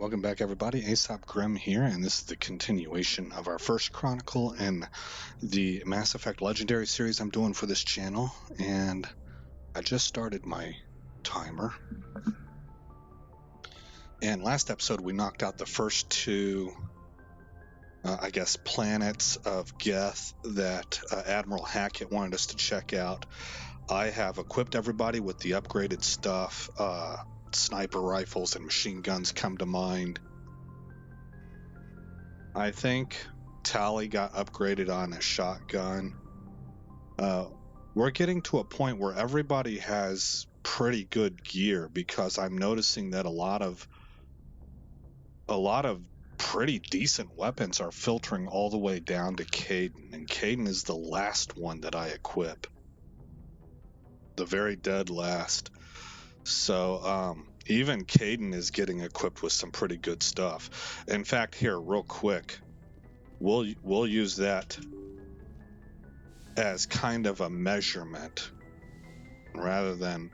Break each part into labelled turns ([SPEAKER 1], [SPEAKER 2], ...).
[SPEAKER 1] Welcome back, everybody. Aesop Grimm here, and this is the continuation of our first chronicle in the Mass Effect Legendary series I'm doing for this channel. And I just started my timer. And last episode, we knocked out the first two, planets of Geth that Admiral Hackett wanted us to check out. I have equipped everybody with the upgraded stuff. Sniper rifles and machine guns come to mind. I think Tali got upgraded on a shotgun. We're getting to a point where everybody has pretty good gear, because I'm noticing that a lot of pretty decent weapons are filtering all the way down to Caden, and Caden is the last one that I equip. The very dead last. So even Caden is getting equipped with some pretty good stuff. In fact, here, real quick, we'll use that as kind of a measurement rather than,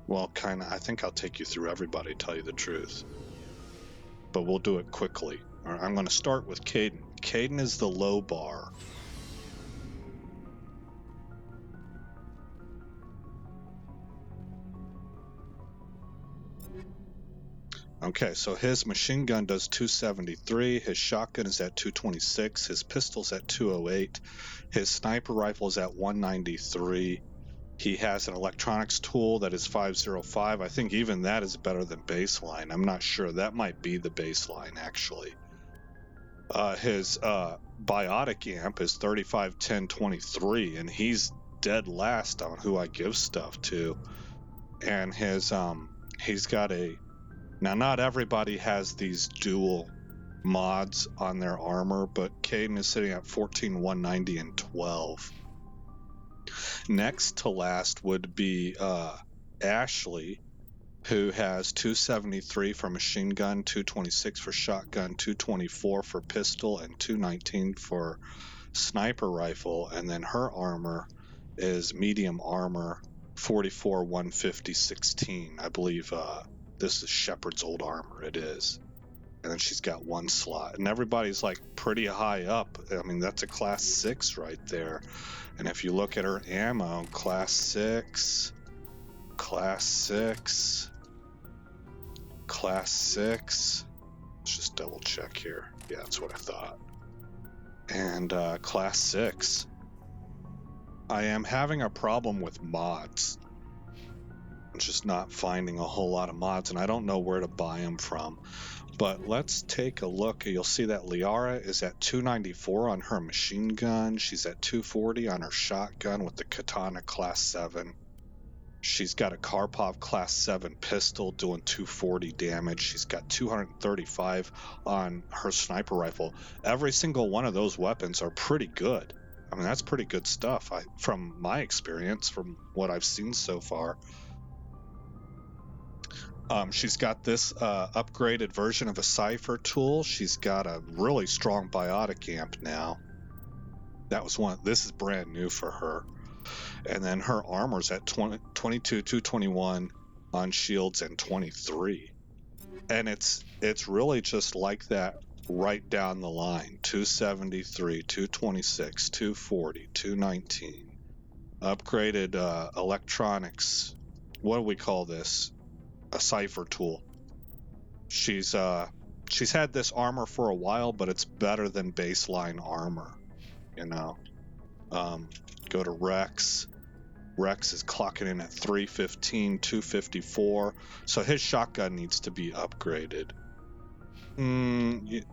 [SPEAKER 1] well, kind of, I think I'll take you through everybody, to tell you the truth. But we'll do it quickly. All right, I'm going to start with Caden. Caden is the low bar. Okay, so his machine gun does 273, his shotgun is at 226, his pistol's at 208, his sniper rifle is at 193. He has an electronics tool that is 505. I think even that is better than baseline. I'm not sure. That might be the baseline, actually. His biotic amp is 351023, and he's dead last on who I give stuff to. And his he's got a... Now, not everybody has these dual mods on their armor, but Caden is sitting at 14,190 and 12. Next to last would be Ashley, who has 273 for machine gun, 226 for shotgun, 224 for pistol, and 219 for sniper rifle. And then her armor is medium armor, 44, 150, 16. I believe this is Shepard's old armor. It is. And then she's got one slot. And everybody's like pretty high up. I mean, that's a class 6 right there. And if you look at her ammo, class 6, class 6, class 6. Let's just double check here. Yeah, that's what I thought. And class 6. I am having a problem with mods. I'm just not finding a whole lot of mods, and I don't know where to buy them from. But let's take a look. You'll see that Liara is at 294 on her machine gun. She's at 240 on her shotgun with the Katana class 7. She's got a Karpov class 7 pistol doing 240 damage. She's got 235 on her sniper rifle. Every single one of those weapons are pretty good. I mean, that's pretty good stuff from my experience, from what I've seen so far. She's got this upgraded version of a cipher tool. She's got a really strong biotic amp now. That was one. This is brand new for her. And then her armor's at 22, 221 on shields and 23. And it's really just like that right down the line. 273, 226, 240, 219. Upgraded electronics. What do we call this? A cipher tool. She's had this armor for a while, but it's better than baseline armor, you know. Go to Rex. Rex is clocking in at 315, 254. So his shotgun needs to be upgraded. Am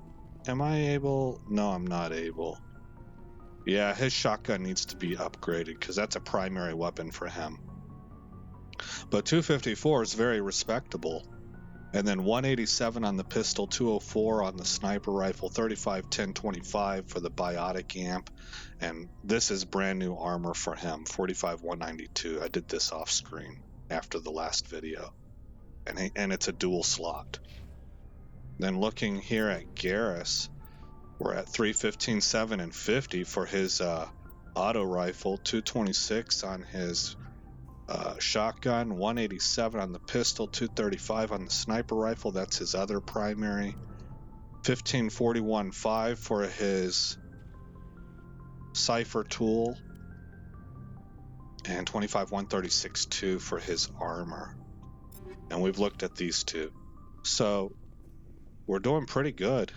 [SPEAKER 1] I able? No, I'm not able. Yeah, his shotgun needs to be upgraded because that's a primary weapon for him. But 254 is very respectable. And then 187 on the pistol, 204 on the sniper rifle, 35, 10, 25 for the biotic amp. And this is brand new armor for him, 45, 192. I did this off screen after the last video. And it's a dual slot. Then looking here at Garrus, we're at 315, 7, and 50 for his auto rifle, 226 on his Shotgun, 187 on the pistol, 235 on the sniper rifle. That's his other primary. 1541.5 for his cipher tool, and 25.136.2 for his armor. And we've looked at these two. So we're doing pretty good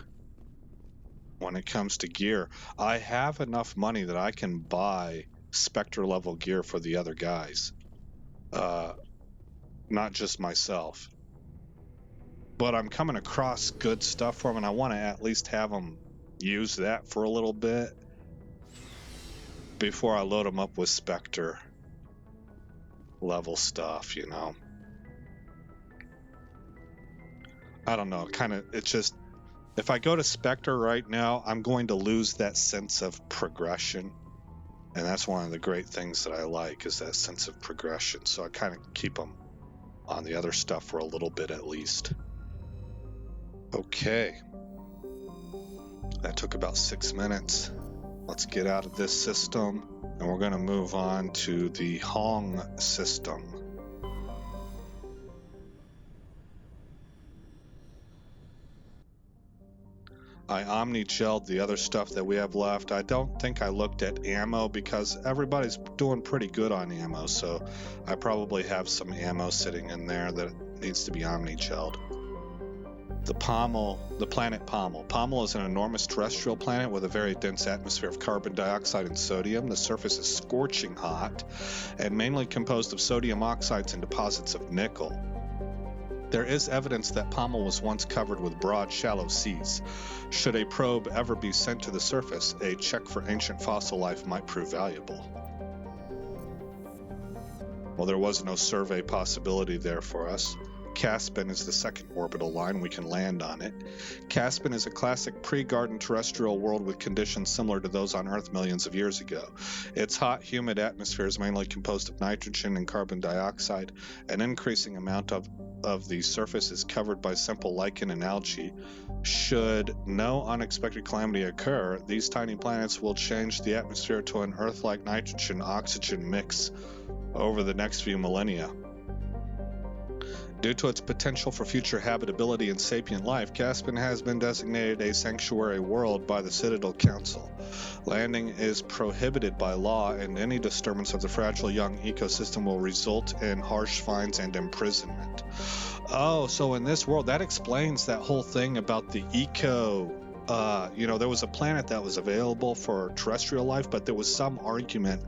[SPEAKER 1] when it comes to gear. I have enough money that I can buy Spectre level gear for the other guys. Not just myself. But I'm coming across good stuff for them, and I want to at least have them use that for a little bit before I load them up with Spectre level stuff, you know. I don't know, it's just, if I go to Spectre right now, I'm going to lose that sense of progression. And that's one of the great things that I like, is that sense of progression. So I kind of keep them on the other stuff for a little bit at least. Okay. That took about 6 minutes. Let's get out of this system, and we're going to move on to the Hong system. I omni-gelled the other stuff that we have left. I don't think I looked at ammo because everybody's doing pretty good on ammo, so I probably have some ammo sitting in there that needs to be omni-gelled. The planet Pommel. Pommel is an enormous terrestrial planet with a very dense atmosphere of carbon dioxide and sodium. The surface is scorching hot and mainly composed of sodium oxides and deposits of nickel. There is evidence that Pommel was once covered with broad, shallow seas. Should a probe ever be sent to the surface, a check for ancient fossil life might prove valuable. Well, there was no survey possibility there for us. Caspin is the second orbital line. We can land on it. Caspin is a classic pre-garden terrestrial world with conditions similar to those on Earth millions of years ago. Its hot, humid atmosphere is mainly composed of nitrogen and carbon dioxide. An increasing amount of the surface is covered by simple lichen and algae. Should no unexpected calamity occur, these tiny planets will change the atmosphere to an Earth-like nitrogen-oxygen mix over the next few millennia. Due to its potential for future habitability and sapient life, Caspin has been designated a sanctuary world by the Citadel Council. Landing is prohibited by law, and any disturbance of the fragile young ecosystem will result in harsh fines and imprisonment. Oh, so in this world, that explains that whole thing about the eco. There was a planet that was available for terrestrial life, but there was some argument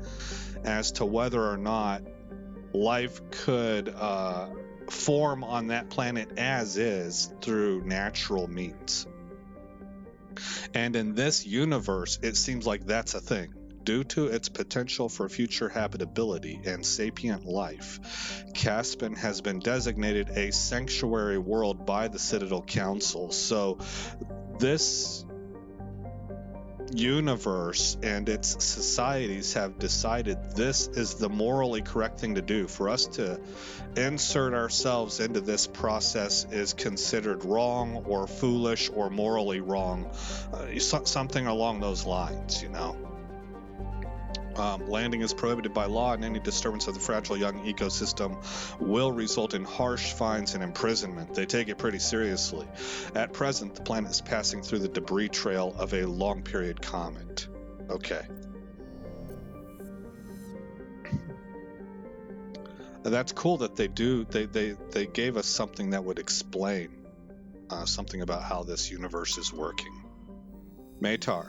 [SPEAKER 1] as to whether or not life could form on that planet as is through natural means. And in this universe, it seems like that's a thing. Due to its potential for future habitability and sapient life, Caspin has been designated a sanctuary world by the Citadel Council. So this universe and its societies have decided this is the morally correct thing to do. For us to insert ourselves into this process is considered wrong or foolish or morally wrong, something along those lines, you know. Landing is prohibited by law, and any disturbance of the fragile young ecosystem will result in harsh fines and imprisonment. They take it pretty seriously. At present, the planet is passing through the debris trail of a long-period comet. Okay. That's cool that they gave us something that would explain something about how this universe is working. Matar.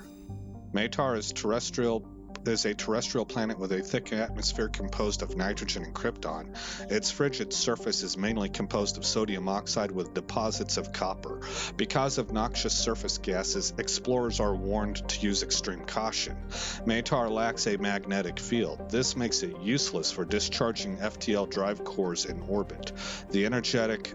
[SPEAKER 1] Matar is a terrestrial planet with a thick atmosphere composed of nitrogen and krypton. Its frigid surface is mainly composed of sodium oxide with deposits of copper. Because of noxious surface gases, explorers are warned to use extreme caution. Matar lacks a magnetic field. This makes it useless for discharging FTL drive cores in orbit. The energetic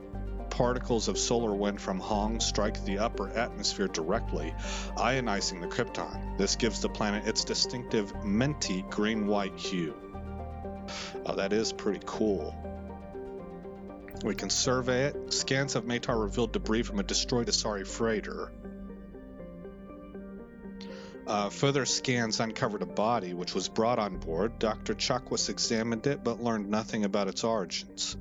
[SPEAKER 1] particles of solar wind from Hong strike the upper atmosphere directly, ionizing the krypton. This gives the planet its distinctive minty green-white hue. That is pretty cool. We can survey it. Scans of Matar revealed debris from a destroyed Asari freighter. Further scans uncovered a body, which was brought on board. Dr. Chakwas examined it, but learned nothing about its origins.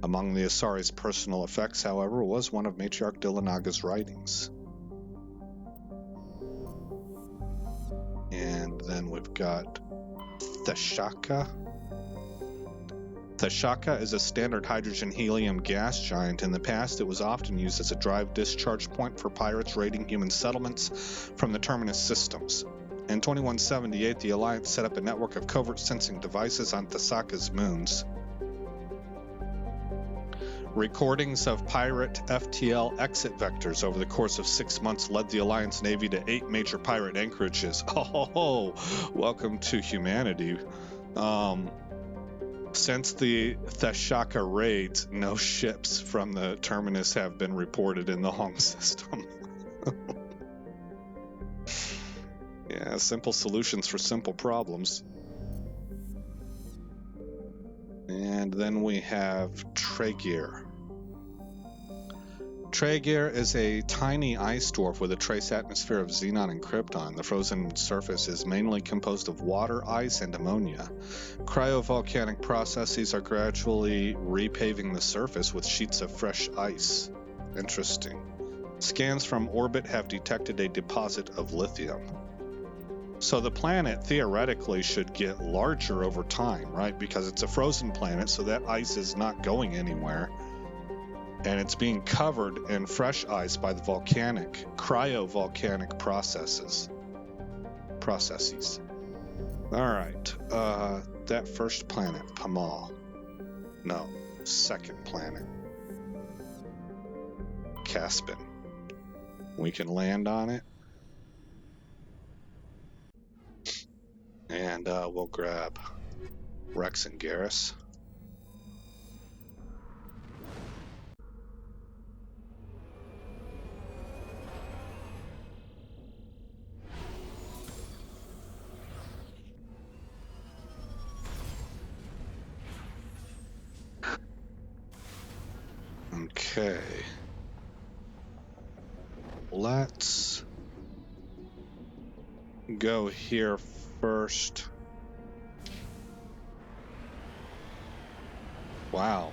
[SPEAKER 1] Among the Asari's personal effects, however, was one of Matriarch Dillanaga's writings. And then we've got Theshaka. Theshaka is a standard hydrogen-helium gas giant. In the past, it was often used as a drive-discharge point for pirates raiding human settlements from the Terminus systems. In 2178, the Alliance set up a network of covert sensing devices on Theshaka's moons. Recordings of pirate FTL exit vectors over the course of 6 months led the Alliance Navy to 8 major pirate anchorages. Oh, welcome to humanity. Since the Theshaka raids, no ships from the Terminus have been reported in the Hong system. Yeah, simple solutions for simple problems. And then we have Traegir. Traegir is a tiny ice dwarf with a trace atmosphere of xenon and krypton. The frozen surface is mainly composed of water, ice, and ammonia. Cryovolcanic processes are gradually repaving the surface with sheets of fresh ice. Interesting. Scans from orbit have detected a deposit of lithium. So the planet theoretically should get larger over time, right? Because it's a frozen planet, so that ice is not going anywhere. And it's being covered in fresh ice by the cryovolcanic processes. Alright, that first planet, Pamal. No, second planet. Caspin. We can land on it. And we'll grab Rex and Garrus. Okay. Let's go here first. Wow.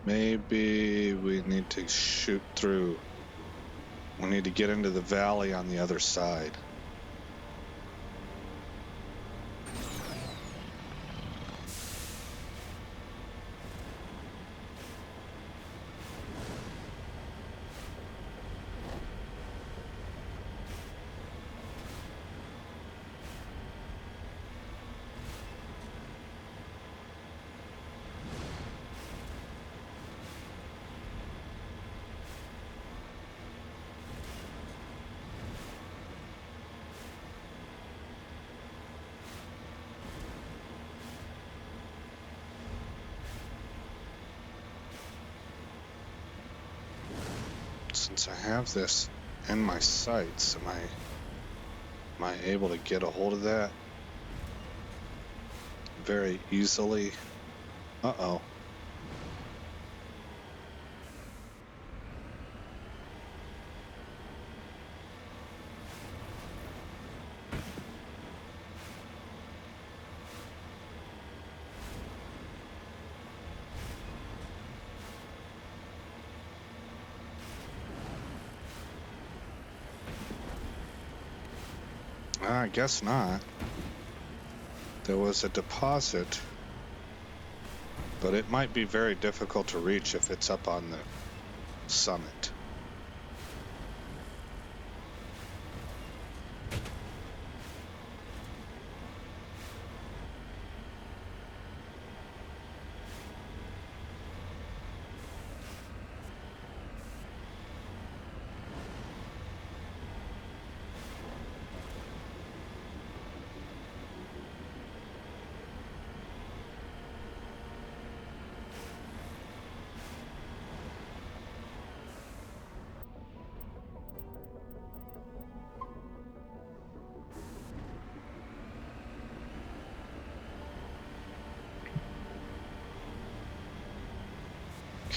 [SPEAKER 1] Maybe we need to shoot through. We need to get into the valley on the other side. Since I have this in my sights, am I able to get a hold of that very easily? Uh-oh. I guess not. There was a deposit, but it might be very difficult to reach if it's up on the summit.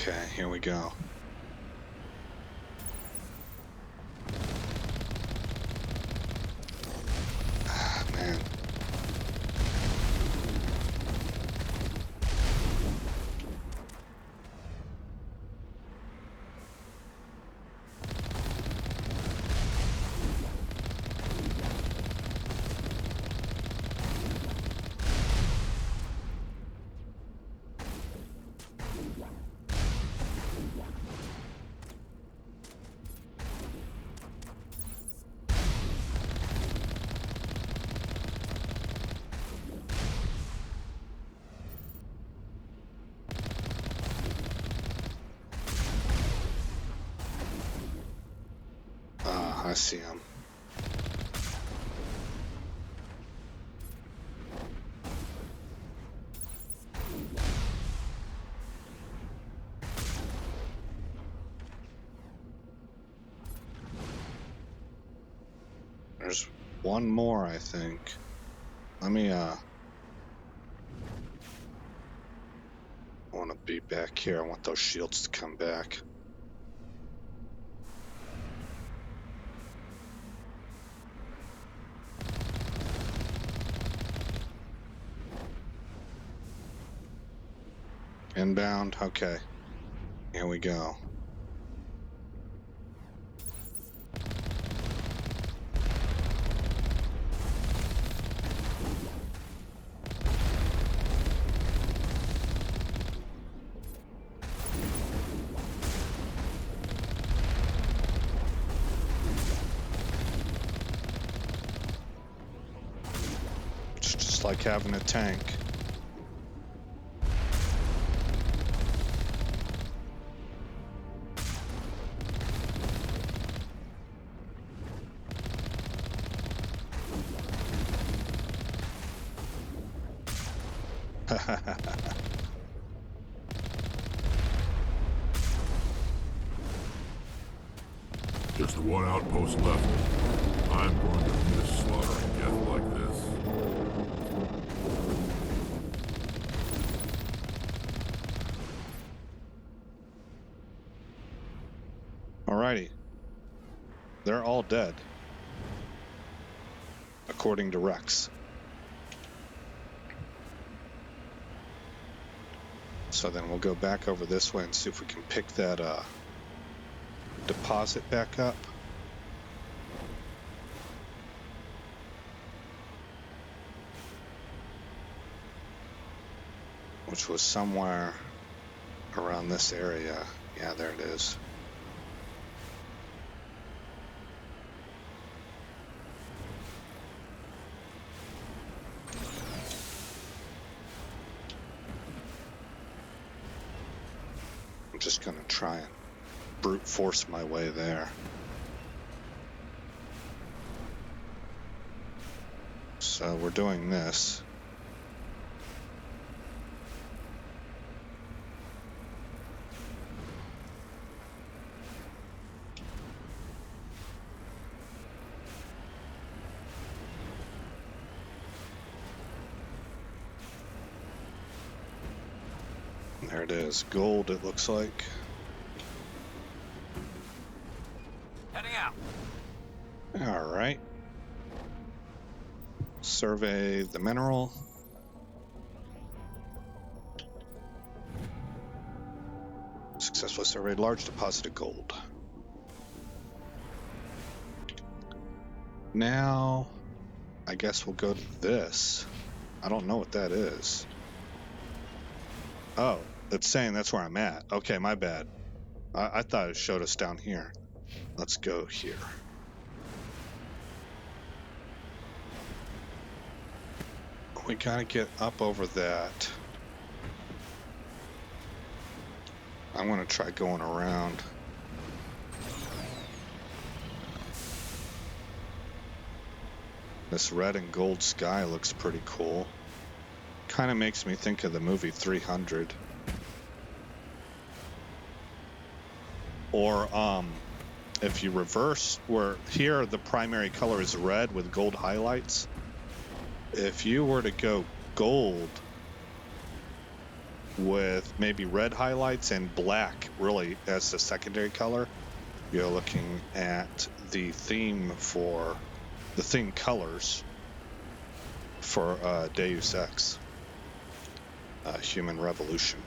[SPEAKER 1] Okay, here we go. see him. There's one more, I think. Let me, I want to be back here. I want those shields to come back. Inbound, okay. Here we go. It's just like having a tank.
[SPEAKER 2] Just one outpost left. I'm going to miss slaughtering death like this.
[SPEAKER 1] Alrighty. They're all dead. According to Rex. So then we'll go back over this way and see if we can pick that deposit back up. Which was somewhere around this area. Yeah, there it is. I'm just gonna try and brute force my way there. So we're doing this. There it is. Gold, it looks like.
[SPEAKER 3] Heading out.
[SPEAKER 1] All right. Survey the mineral. Successfully surveyed large deposit of gold. Now, I guess we'll go to this. I don't know what that is. Oh, it's saying that's where I'm at. Okay, my bad. I thought it showed us down here. Let's go here. We gotta get up over that. I'm gonna try going around. This red and gold sky looks pretty cool. Kind of makes me think of the movie 300. Or if you reverse, where here the primary color is red with gold highlights. If you were to go gold with maybe red highlights and black really as the secondary color, you're looking at the theme colors for Deus Ex, Human Revolution.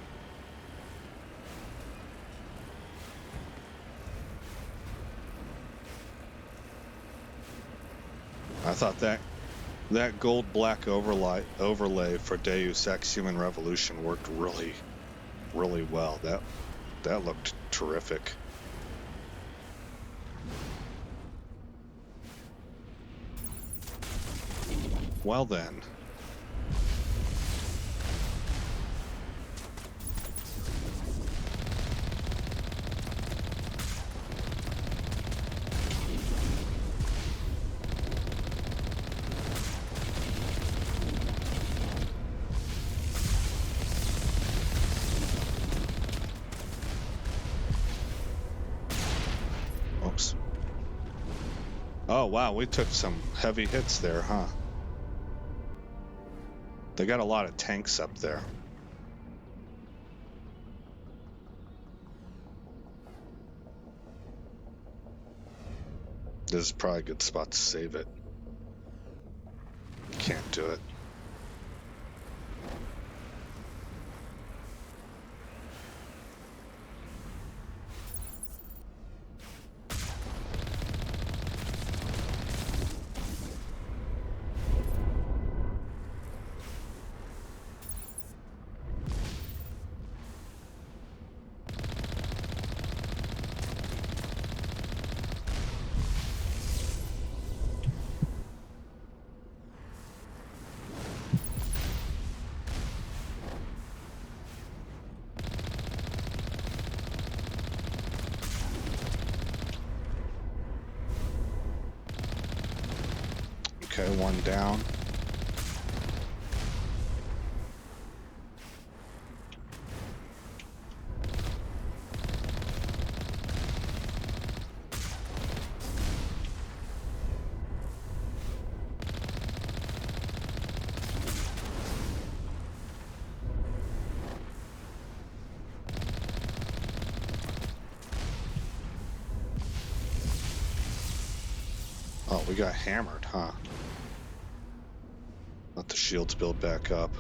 [SPEAKER 1] I thought that gold black overlay for Deus Ex Human Revolution worked really, really well. That looked terrific. Well then. Oh, wow, we took some heavy hits there, huh? They got a lot of tanks up there. This is probably a good spot to save it. Can't do it. Okay, one down. Oh, we got hammered, huh? Let the shields build back up.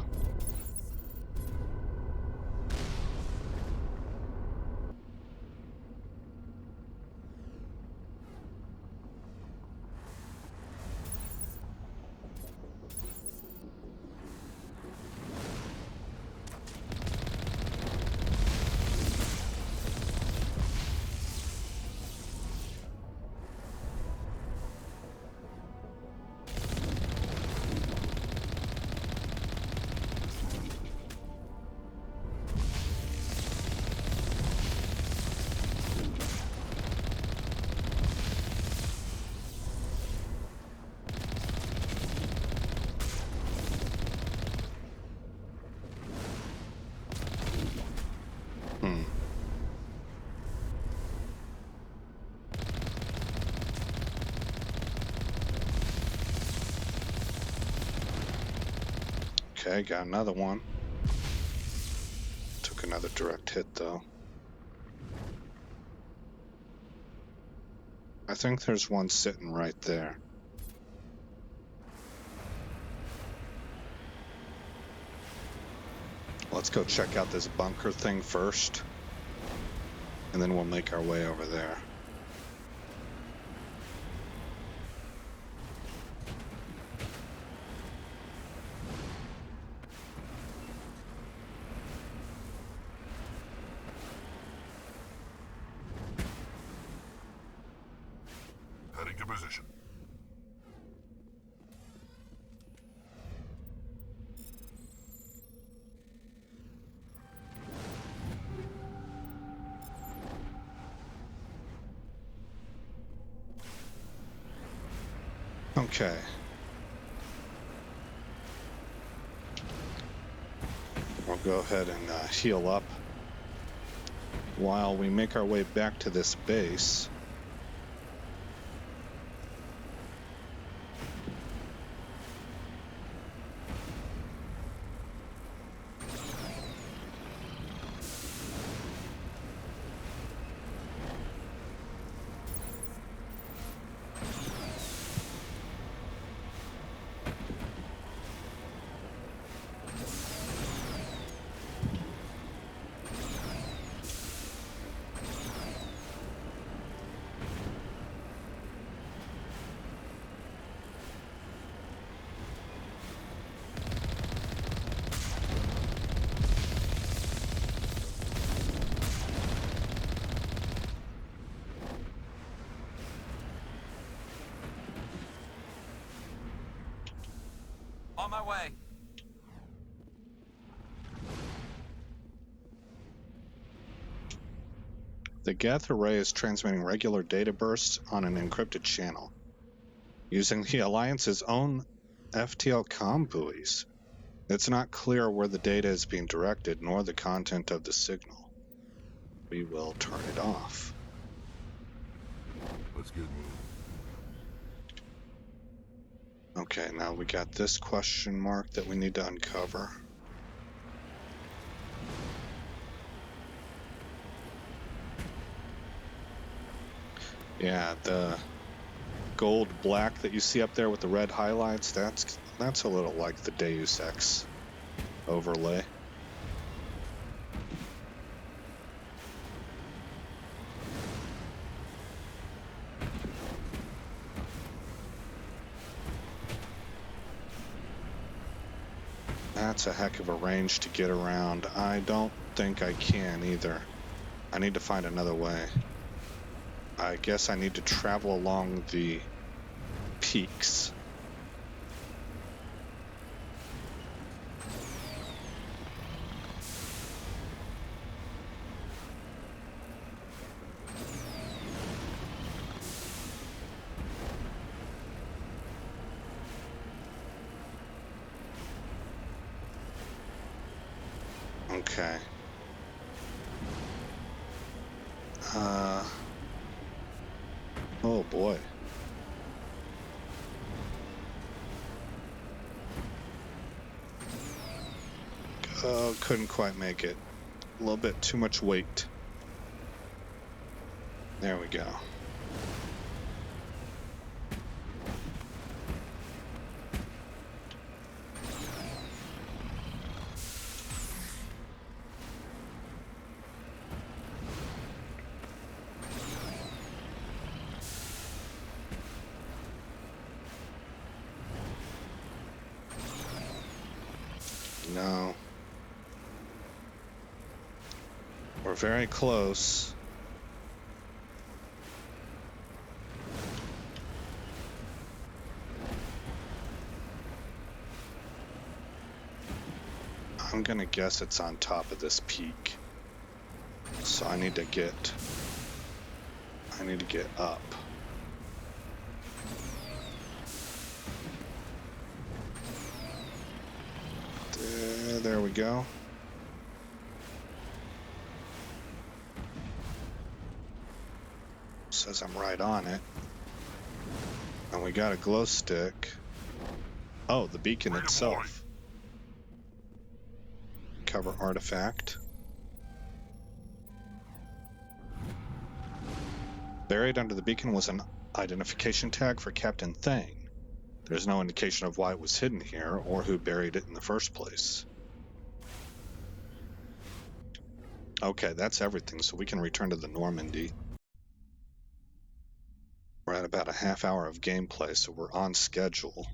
[SPEAKER 1] Okay, got another one. Took another direct hit, though. I think there's one sitting right there. Let's go check out this bunker thing first, and then we'll make our way over there.
[SPEAKER 2] Heading to position.
[SPEAKER 1] Okay. We'll go ahead and heal up while we make our way back to this base.
[SPEAKER 3] On my way.
[SPEAKER 1] The Geth array is transmitting regular data bursts on an encrypted channel, using the Alliance's own FTL comm buoys. It's not clear where the data is being directed, nor the content of the signal. We will turn it off.
[SPEAKER 2] Let's get moving.
[SPEAKER 1] Okay, now we got this question mark that we need to uncover. Yeah, the gold black that you see up there with the red highlights, that's a little like the Deus Ex overlay. That's a heck of a range to get around. I don't think I can either. I need to find another way. I guess I need to travel along the peaks. Okay. Oh boy. Oh, couldn't quite make it. A little bit too much weight. There we go. No. We're very close. I'm gonna guess it's on top of this peak. So I need to get up. There we go. Says I'm right on it. And we got a glow stick. Oh, the beacon itself. Cover artifact. Buried under the beacon was an identification tag for Captain Thang. There's no indication of why it was hidden here or who buried it in the first place. Okay, that's everything, so we can return to the Normandy. We're at about a half hour of gameplay, so we're on schedule.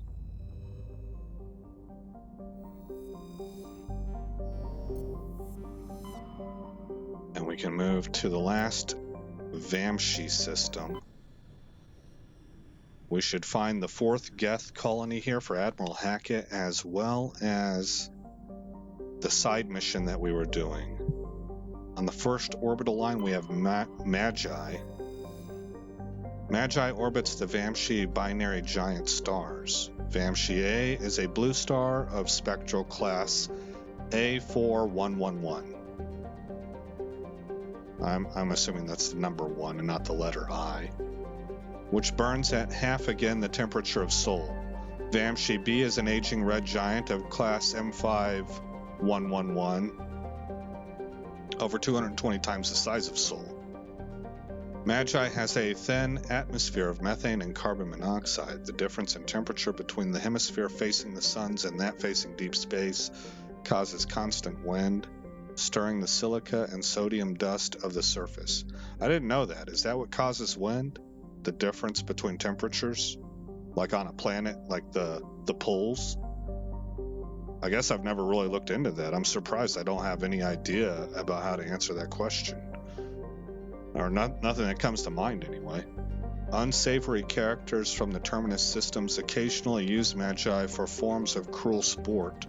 [SPEAKER 1] And we can move to the last Vamshi system. We should find the 4th Geth colony here for Admiral Hackett, as well as the side mission that we were doing. On the first orbital line, we have Magi. Magi orbits the Vamshi binary giant stars. Vamshi A is a blue star of spectral class A4111. I'm assuming that's the number 1 and not the letter I, which burns at half again the temperature of Sol. Vamshi B is an aging red giant of class M5111, over 220 times the size of Sol. Magi has a thin atmosphere of methane and carbon monoxide. The difference in temperature between the hemisphere facing the suns and that facing deep space causes constant wind, stirring the silica and sodium dust of the surface. I didn't know that. Is that what causes wind? The difference between temperatures? Like on a planet, like the poles? I guess I've never really looked into that. I'm surprised I don't have any idea about how to answer that question. Or nothing that comes to mind anyway. Unsavory characters from the Terminus systems occasionally use Magi for forms of cruel sport.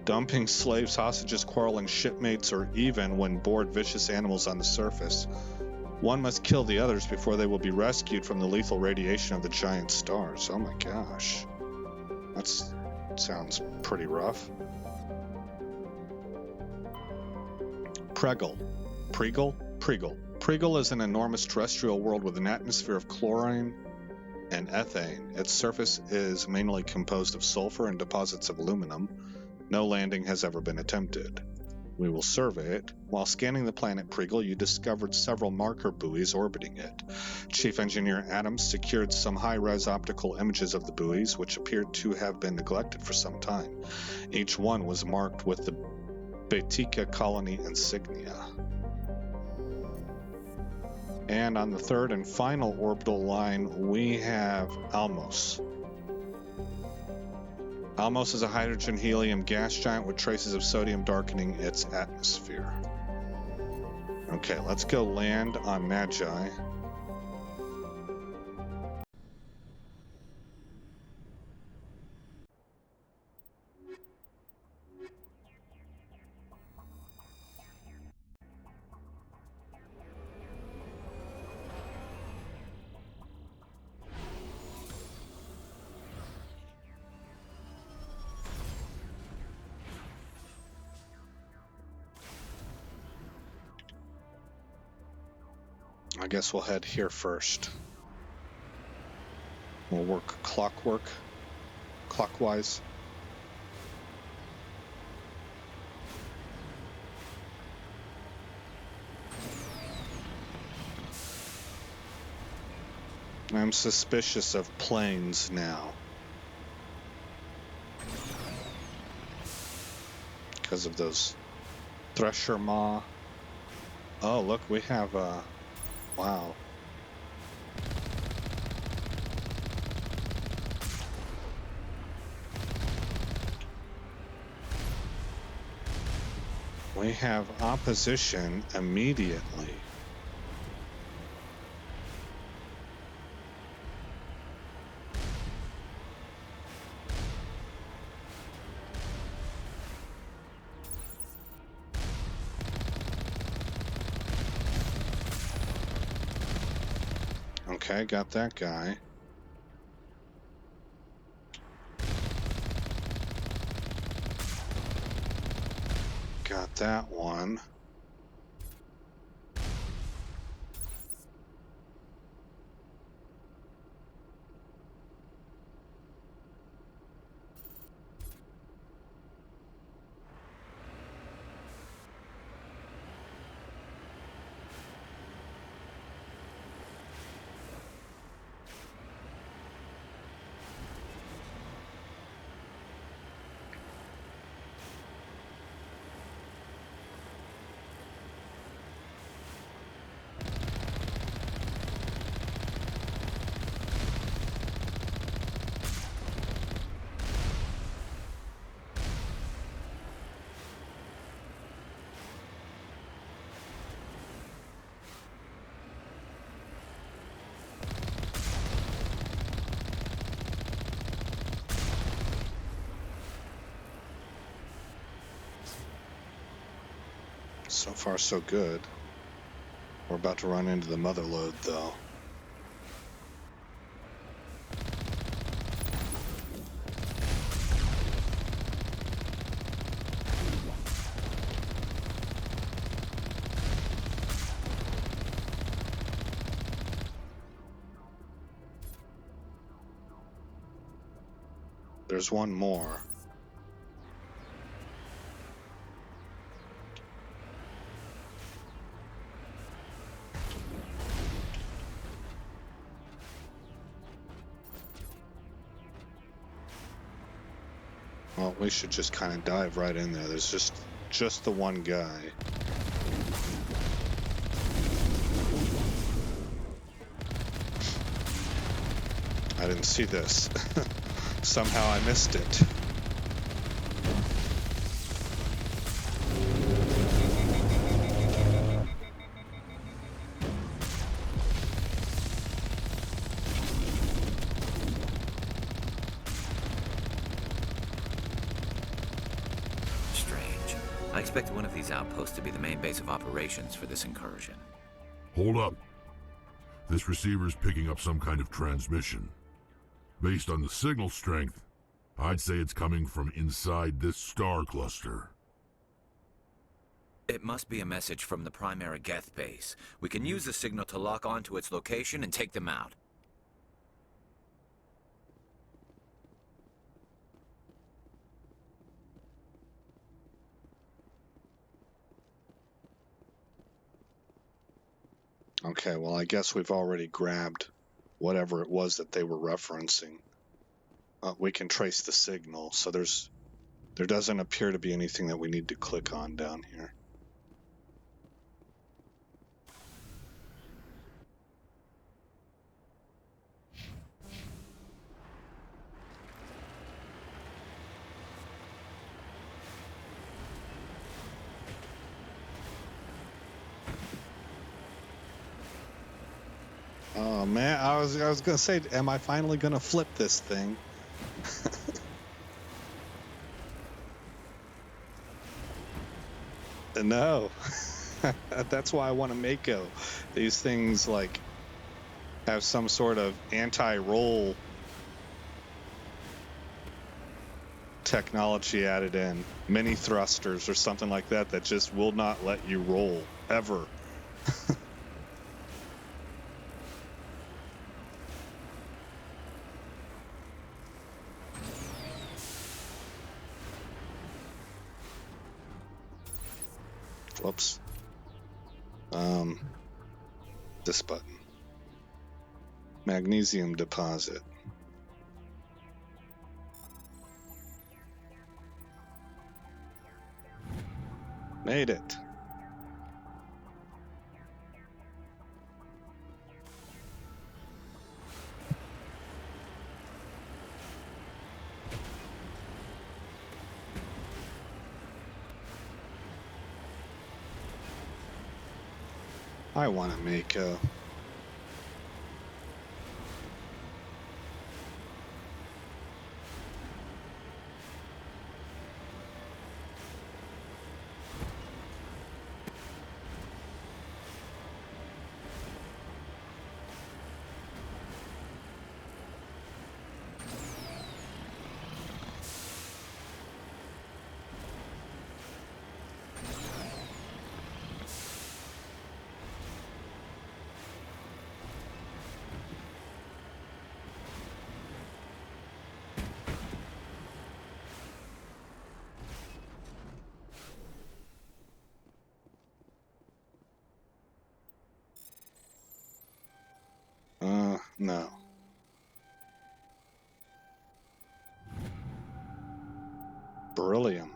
[SPEAKER 1] Dumping slaves, hostages, quarreling shipmates, or even when bored vicious animals on the surface. One must kill the others before they will be rescued from the lethal radiation of the giant stars. Oh my gosh. That sounds pretty rough. Pregal is an enormous terrestrial world with an atmosphere of chlorine, and ethane. Its surface is mainly composed of sulfur and deposits of aluminum. No landing has ever been attempted. We will survey it. While scanning the planet Pregal, you discovered several marker buoys orbiting it. Chief Engineer Adams secured some high-res optical images of the buoys, which appeared to have been neglected for some time. Each one was marked with the Baetica colony insignia. And on the third and final orbital line, we have Almos. Almos is a hydrogen-helium gas giant with traces of sodium darkening its atmosphere. Okay, let's go land on Magi. I guess we'll head here first. We'll work clockwise. I'm suspicious of planes now. Because of those thresher maw. Oh, look, we have wow. We have opposition immediately. Okay, got that guy. Got that one. So far, so good. We're about to run into the mother lode, though. There's one more. Well, we should just kind of dive right in there. There's just the one guy. I didn't see this. Somehow I missed it.
[SPEAKER 3] I expect one of these outposts to be the main base of operations for this incursion.
[SPEAKER 2] Hold up. This receiver's picking up some kind of transmission. Based on the signal strength, I'd say it's coming from inside this star cluster.
[SPEAKER 3] It must be a message from the primary Geth base. We can use the signal to lock onto its location and take them out.
[SPEAKER 1] Okay, well, I guess we've already grabbed whatever it was that they were referencing. We can trace the signal, so there doesn't appear to be anything that we need to click on down here. Oh man, I was gonna say, am I finally gonna flip this thing? No. That's why I want to make these things like have some sort of anti-roll technology added in, mini thrusters or something like that that just will not let you roll ever. Whoops. This button. Magnesium deposit. Made it. I want to make a... no. Beryllium.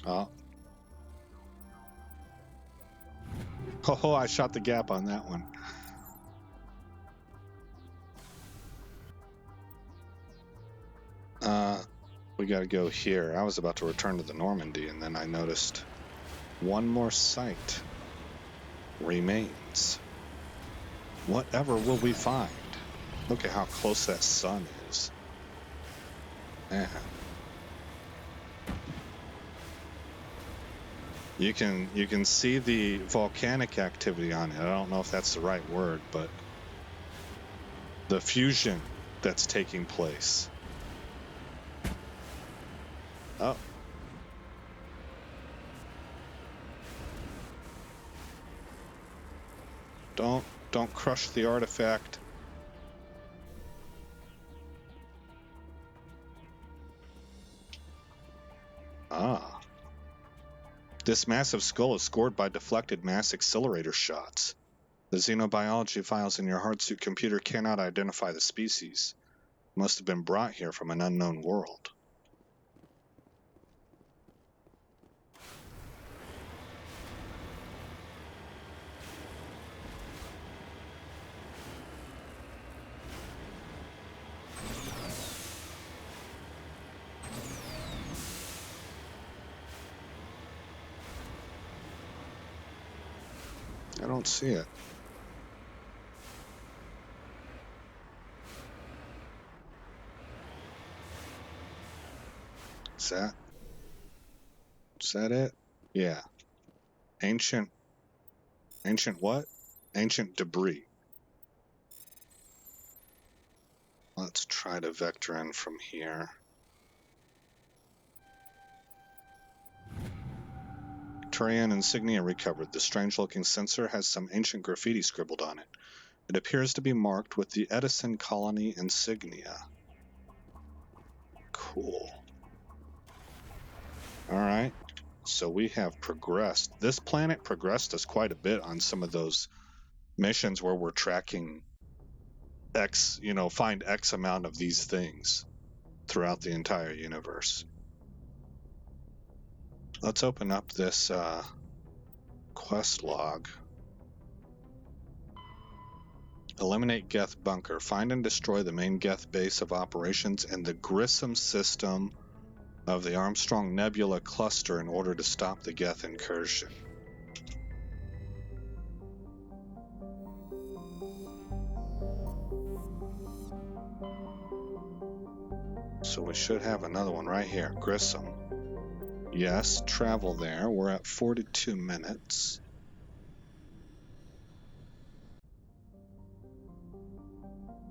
[SPEAKER 1] Oh. Oh, I shot the gap on that one. We gotta go here. I was about to return to the Normandy, and then I noticed one more site remains. Whatever will we find? Look at how close that sun is. Man. You can see the volcanic activity on it. I don't know if that's the right word, but the fusion that's taking place. Oh. Don't crush the artifact. Ah. This massive skull is scored by deflected mass accelerator shots. The xenobiology files in your hardsuit computer cannot identify the species. It must have been brought here from an unknown world. I don't see it. Is that it? Yeah. Ancient what? Ancient debris. Let's try to vector in from here. Turian insignia recovered. The strange-looking sensor has some ancient graffiti scribbled on it. It appears to be marked with the Edison colony insignia. Cool. Alright, so we have progressed. This planet progressed us quite a bit on some of those missions where we're tracking X, find X amount of these things throughout the entire universe. Let's open up this quest log. Eliminate Geth bunker. Find and destroy the main Geth base of operations and the Grissom system of the Armstrong Nebula cluster in order to stop the Geth incursion. So we should have another one right here. Grissom. Yes, travel there. We're at 42 minutes.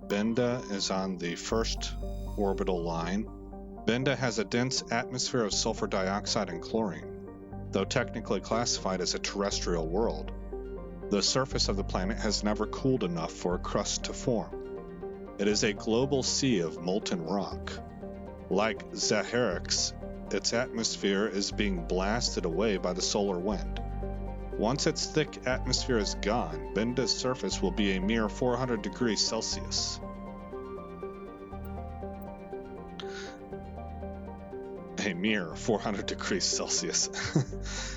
[SPEAKER 1] Benda is on the first orbital line. Benda has a dense atmosphere of sulfur dioxide and chlorine, though technically classified as a terrestrial world. The surface of the planet has never cooled enough for a crust to form. It is a global sea of molten rock. Like Zaharix, its atmosphere is being blasted away by the solar wind. Once its thick atmosphere is gone, Benda's surface will be a mere 400 degrees Celsius. A mere 400 degrees Celsius.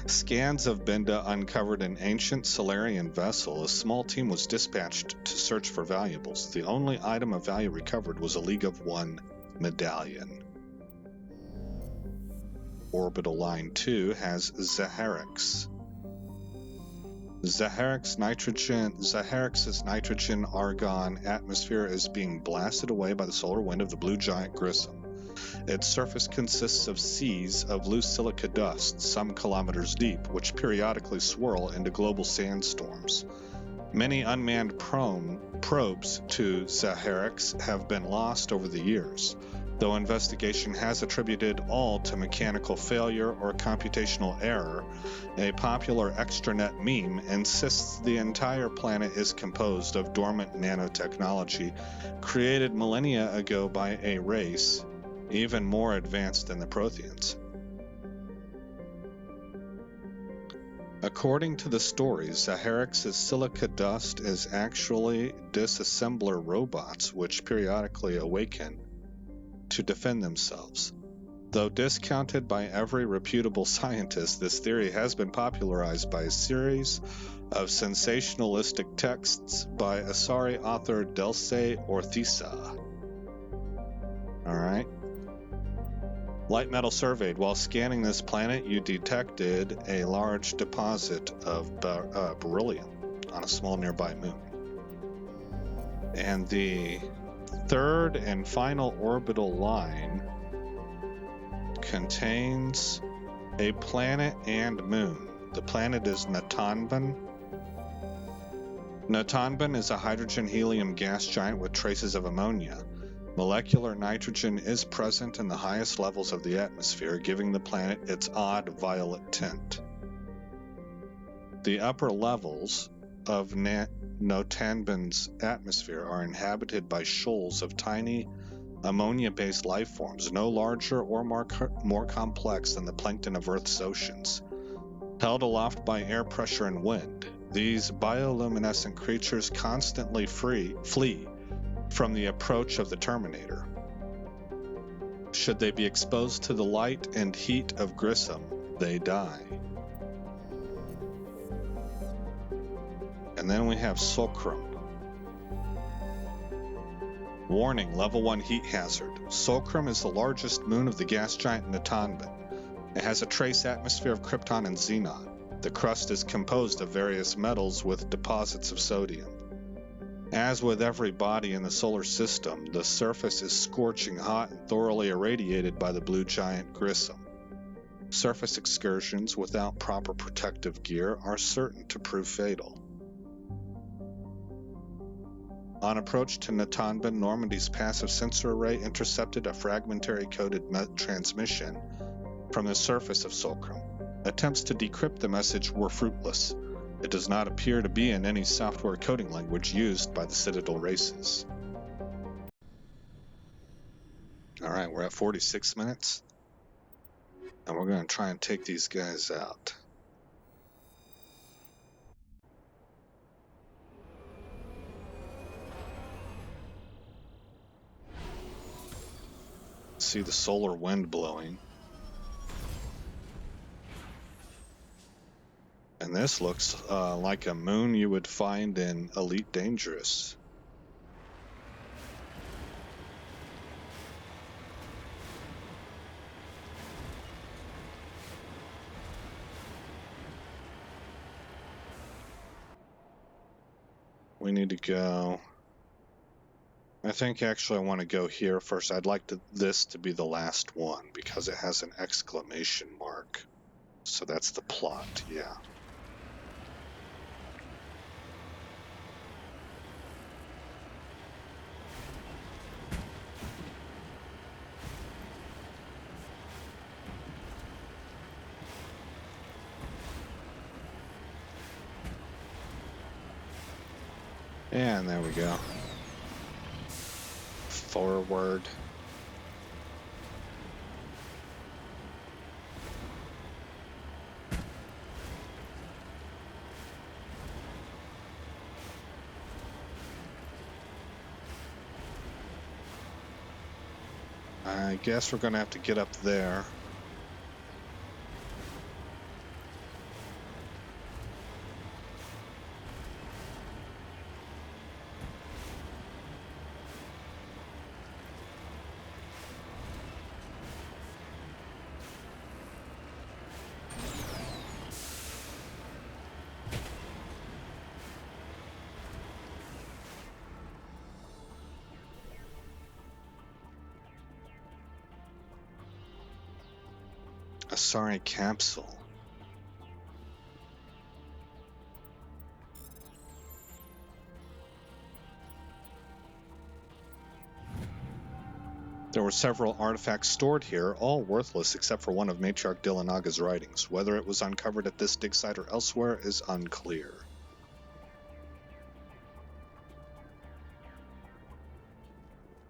[SPEAKER 1] Scans of Benda uncovered an ancient Solarian vessel. A small team was dispatched to search for valuables. The only item of value recovered was a League of One medallion. Orbital Line 2 has Zaharix. Zaharix's nitrogen-argon atmosphere is being blasted away by the solar wind of the blue giant Grissom. Its surface consists of seas of loose silica dust, some kilometers deep, which periodically swirl into global sandstorms. Many unmanned probes to Zaharix have been lost over the years, though investigation has attributed all to mechanical failure or computational error. A popular extranet meme insists the entire planet is composed of dormant nanotechnology created millennia ago by a race even more advanced than the Protheans. According to the stories, Zaharix's silica dust is actually disassembler robots which periodically awaken to defend themselves. Though discounted by every reputable scientist, this theory has been popularized by a series of sensationalistic texts by Asari author Dulce Ortiza. Alright. Light metal surveyed. While scanning this planet, you detected a large deposit of beryllium on a small nearby moon. And the third and final orbital line contains a planet and moon. The planet is Natanban. Natanban is a hydrogen-helium gas giant with traces of ammonia. Molecular nitrogen is present in the highest levels of the atmosphere, giving the planet its odd violet tint. The upper levels of Notanban's atmosphere are inhabited by shoals of tiny ammonia-based life forms, no larger or more complex than the plankton of Earth's oceans. Held aloft by air pressure and wind, these bioluminescent creatures constantly flee from the approach of the Terminator. Should they be exposed to the light and heat of Grissom, they die. And then we have Sulcrum. Warning, level 1 heat hazard. Sulcrum is the largest moon of the gas giant Natanban. It has a trace atmosphere of krypton and xenon. The crust is composed of various metals with deposits of sodium. As with every body in the solar system, the surface is scorching hot and thoroughly irradiated by the blue giant Grissom. Surface excursions without proper protective gear are certain to prove fatal. On approach to Natanban, Normandy's passive sensor array intercepted a fragmentary coded transmission from the surface of Solcrum. Attempts to decrypt the message were fruitless. It does not appear to be in any software coding language used by the Citadel races. Alright, we're at 46 minutes. And we're going to try and take these guys out. See the solar wind blowing. And this looks like a moon you would find in Elite Dangerous. We need to go. I think actually I want to go here first. I'd like this to be the last one because it has an exclamation mark. So that's the plot, yeah. And there we go. Forward. I guess we're going to have to get up there. A sorry capsule. There were several artifacts stored here, all worthless except for one of Matriarch Dillanaga's writings. Whether it was uncovered at this dig site or elsewhere is unclear.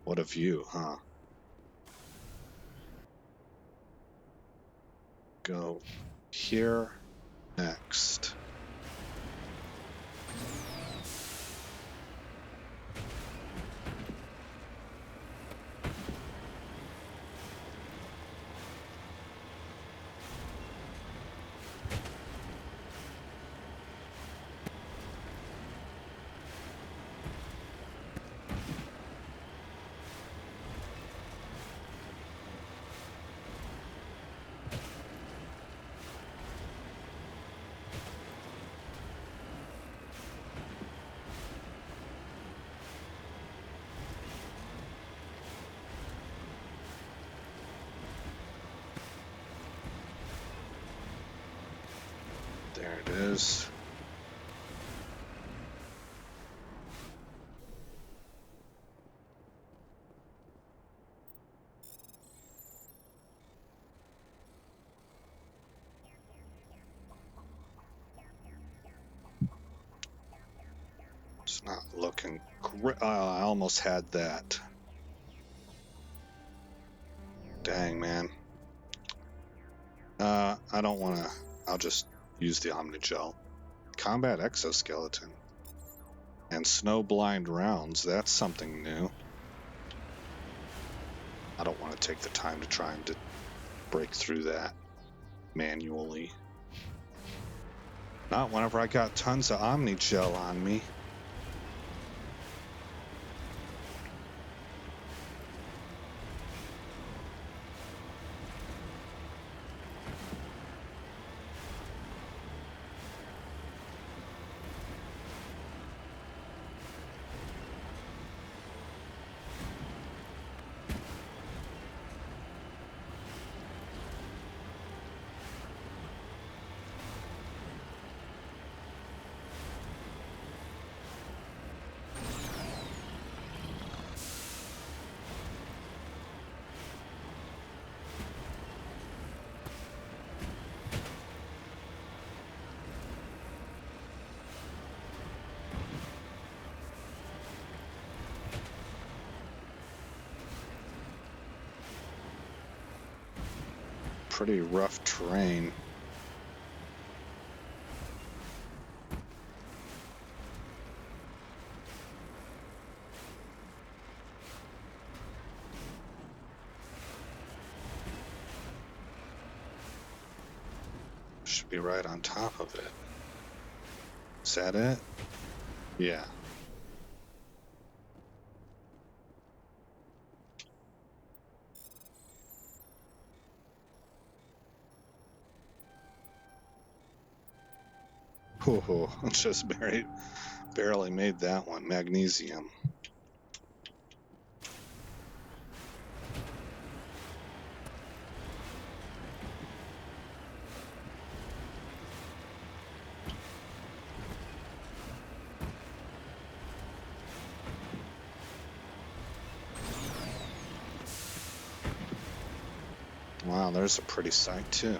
[SPEAKER 1] What a view, huh? Go here next. There it is. It's not looking great. I almost had that. Dang, man. I don't want to. I'll just use the Omnigel. Combat exoskeleton. And snow blind rounds. That's something new. I don't want to take the time to try and break through that manually. Not whenever I got tons of Omnigel on me. pretty rough terrain. Should be right on top of it. Is that it? Yeah. Oh, just barely made that one. Magnesium. Wow, there's a pretty sight too.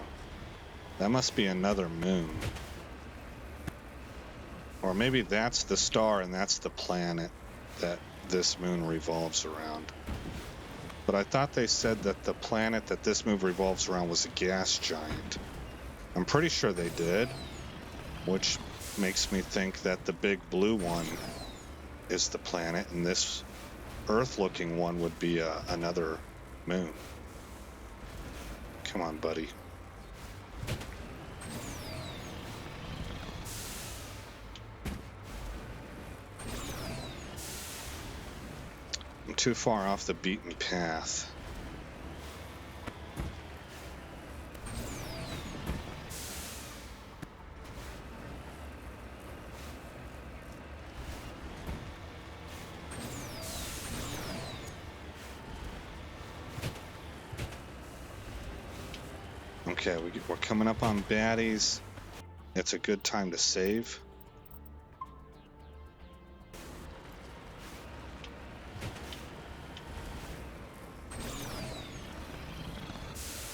[SPEAKER 1] That must be another moon. Or maybe that's the star and that's the planet that this moon revolves around. But I thought they said that the planet that this moon revolves around was a gas giant. I'm pretty sure they did, which makes me think that the big blue one is the planet and this Earth-looking one would be another moon. Come on, buddy. I'm too far off the beaten path. Okay, we're coming up on baddies. It's a good time to save.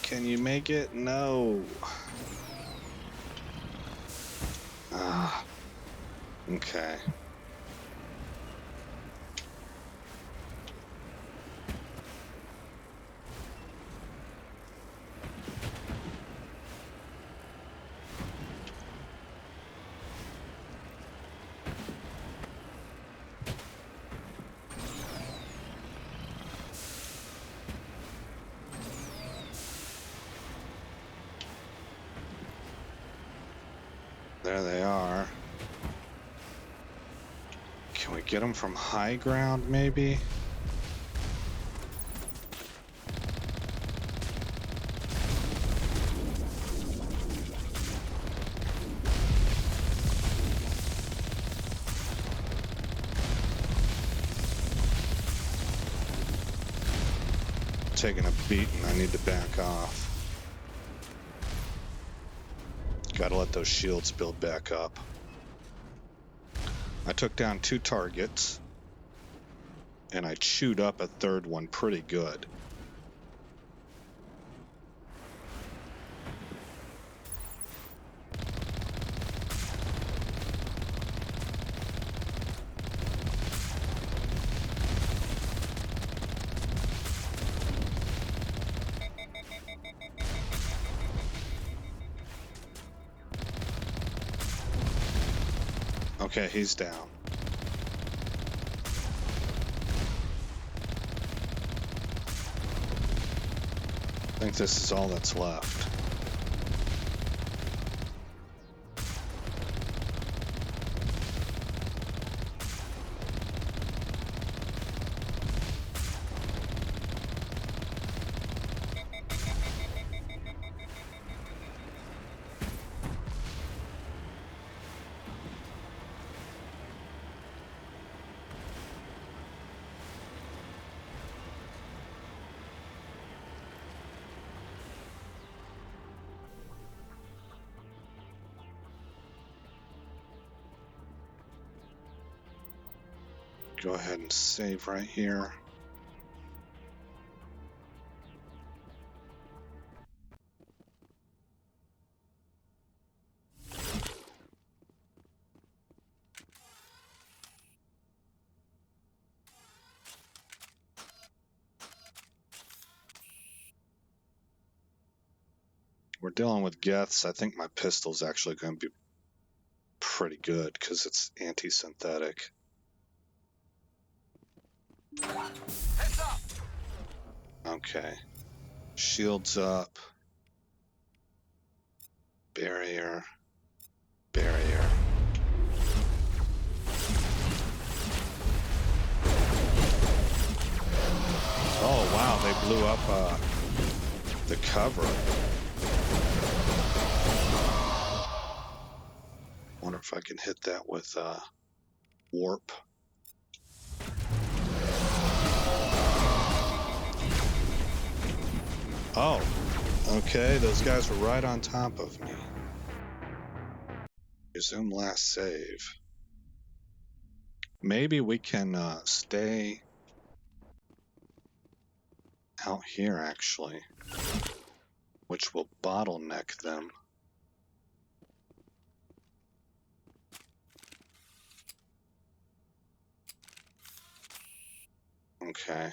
[SPEAKER 1] Can you make it? No. Ah. Okay. There they are. Can we get them from high ground, maybe? Taking a beating, I need to back off. Gotta let those shields build back up. I took down 2 targets, and I chewed up a 3rd one pretty good. Okay, he's down. I think this is all that's left. Go ahead and save right here. we're dealing with Geths. I think my pistol's actually going to be pretty good because it's anti-synthetic.
[SPEAKER 4] Heads up!
[SPEAKER 1] Okay. Shields up. Barrier. Barrier. Oh, wow, they blew up the cover. Wonder if I can hit that with warp. Oh, okay, those guys were right on top of me. Resume last save. Maybe we can stay out here, actually, which will bottleneck them. Okay.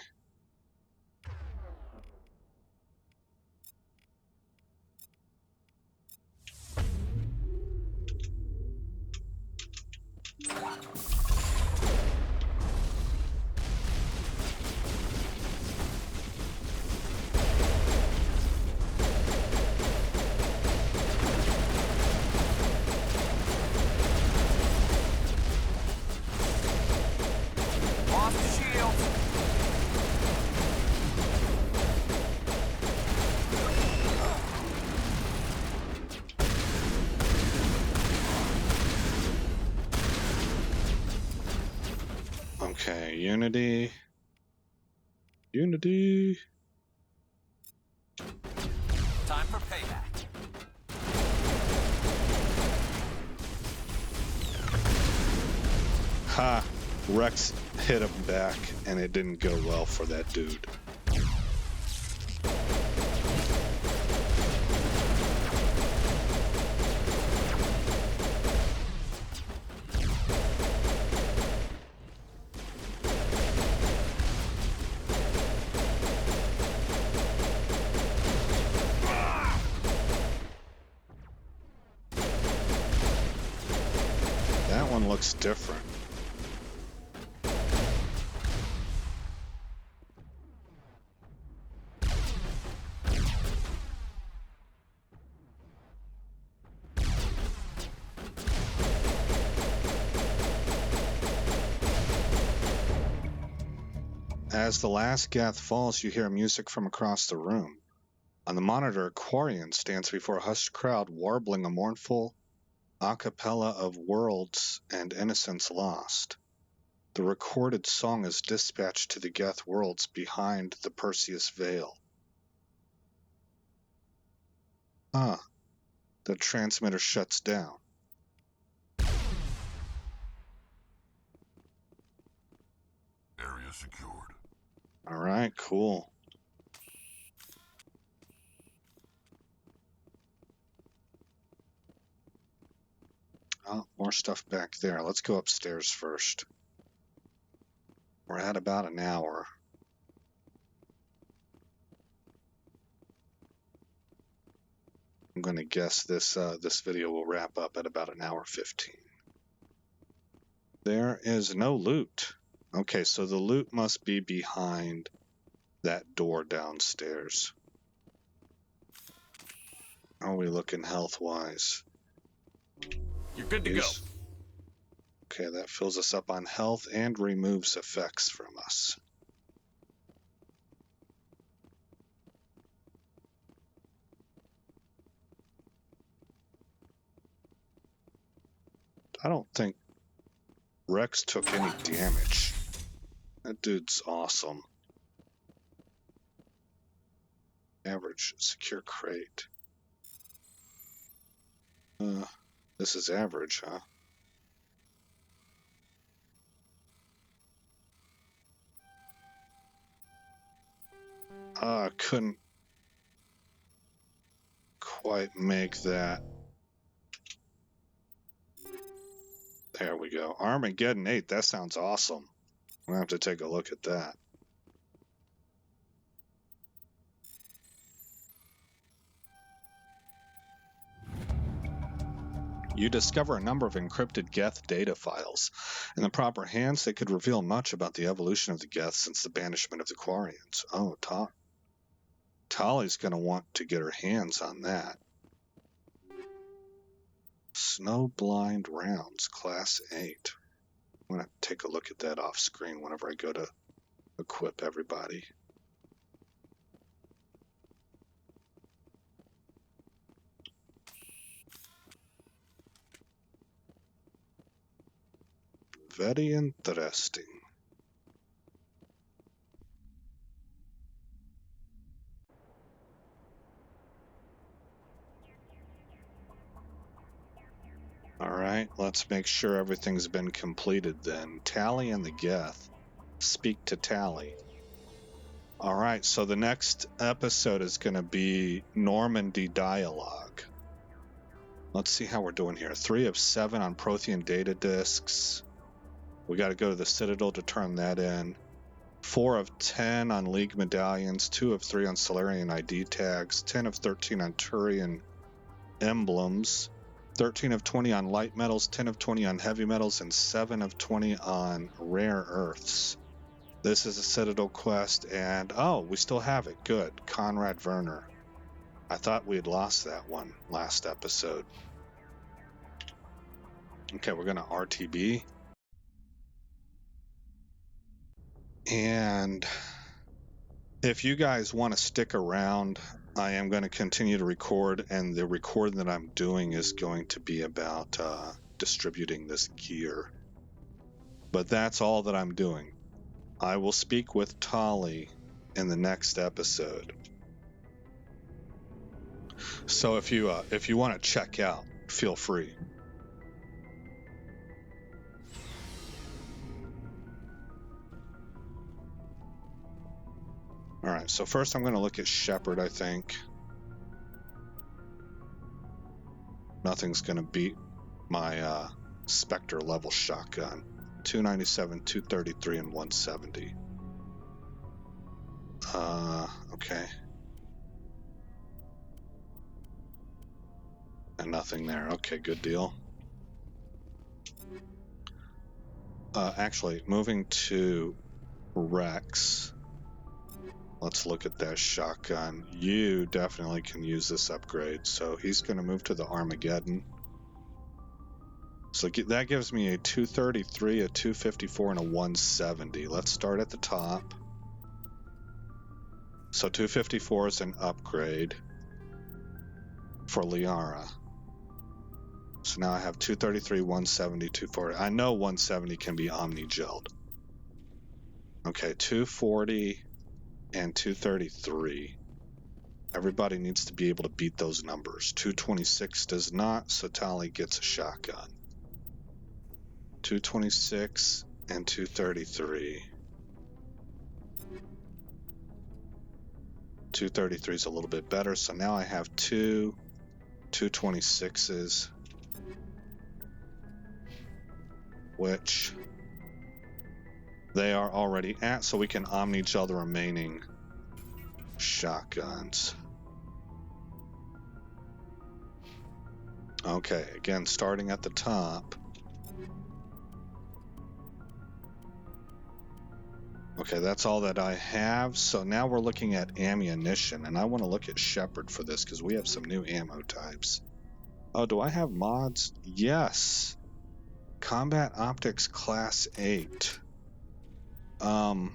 [SPEAKER 4] Lost the shield.
[SPEAKER 1] Okay, Unity. Unity.
[SPEAKER 4] Time for payback.
[SPEAKER 1] Ha! Rex hit him back, and it didn't go well for that dude. That one looks different. As the last Geth falls, you hear music from across the room. On the monitor, Quarian stands before a hushed crowd, warbling a mournful a cappella of Worlds and Innocence Lost. The recorded song is dispatched to the Geth worlds behind the Perseus Veil. Ah, the transmitter shuts down.
[SPEAKER 2] Area secured.
[SPEAKER 1] All right, cool. Oh, more stuff back there. Let's go upstairs first. We're at about an hour. I'm going to guess this video will wrap up at about an hour 15. There is no loot. Okay, so the loot must be behind that door downstairs. How are we looking health-wise?
[SPEAKER 4] You're good to go.
[SPEAKER 1] Okay, that fills us up on health and removes effects from us. I don't think Rex took any damage. That dude's awesome. Average secure crate. This is average, huh? I couldn't quite make that. There we go. Armageddon 8, that sounds awesome. I'm gonna have to take a look at that. You discover a number of encrypted Geth data files. In the proper hands, they could reveal much about the evolution of the Geth since the banishment of the Quarians. Oh, Tali's going to want to get her hands on that. Snowblind rounds, class 8. I'm going to take a look at that off screen whenever I go to equip everybody. Very interesting. All right, let's make sure everything's been completed then. Tali and the Geth. Speak to Tali. All right, so the next episode is going to be Normandy dialogue. Let's see how we're doing here. 3 of 7 on Prothean data disks. We got to go to the Citadel to turn that in. 4 of 10 on League medallions. 2 of 3 on Solarian ID tags. 10 of 13 on Turian emblems. 13 of 20 on light metals. 10 of 20 on heavy metals. And 7 of 20 on rare earths. This is a Citadel quest, and oh, we still have it. Good. Conrad Werner. I thought we had lost that one last episode. Okay, we're going to RTB. And if you guys want to stick around, I am going to continue to record, and the recording that I'm doing is going to be about distributing this gear. But that's all that I'm doing. I will speak with Tali in the next episode. So if you want to check out, feel free. All right, so first I'm going to look at Shepard, I think. Nothing's going to beat my Spectre level shotgun. 297, 233, and 170. Okay. And nothing there. Okay, good deal. Actually, moving to Rex. Let's look at that shotgun. You definitely can use this upgrade. So he's going to move to the Armageddon. So that gives me a 233, a 254, and a 170. Let's start at the top. So 254 is an upgrade for Liara. So now I have 233, 170, 240. I know 170 can be omni-gelled. Okay, 240 and 233. Everybody needs to be able to beat those numbers. 226 does not, so Tali gets a shotgun. 226 and 233. 233 is a little bit better, so now I have 226s, which they are already at, so we can omni-gel the remaining shotguns. Okay, again, starting at the top. Okay, that's all that I have. So now we're looking at ammunition, and I want to look at Shepard for this because we have some new ammo types. Oh, do I have mods? Yes. Combat Optics Class 8. I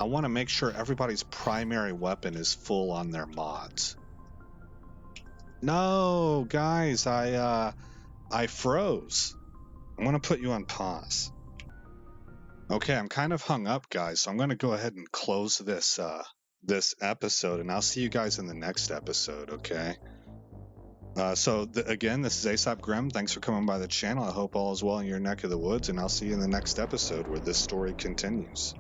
[SPEAKER 1] want to make sure everybody's primary weapon is full on their mods. No, guys, I froze. I'm going to put you on pause. Okay, I'm kind of hung up, guys, so I'm going to go ahead and close this this episode, and I'll see you guys in the next episode, okay? Again, this is Aesop Grimm. Thanks for coming by the channel. I hope all is well in your neck of the woods, and I'll see you in the next episode where this story continues.